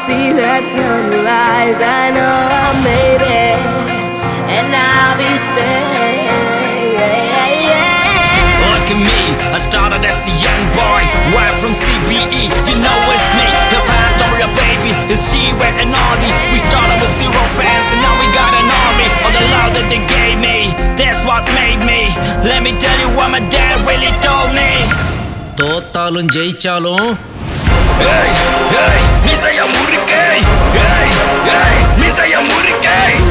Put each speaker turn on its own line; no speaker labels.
see that sunrise. I know I made it, and I'll be staying.
Look at me, I started as a young boy, right from CBE. You know it's me, the path over your baby is G-Way and Audi. We started with 0 fans and now we got an army. All the love that they gave me, that's what made me. Let me tell you what my dad really told me.
தோத்தாலும் ஜெயிச்சாலும்
Hey, hey, Meesaya murruku. Hey, hey, Meesaya murruku.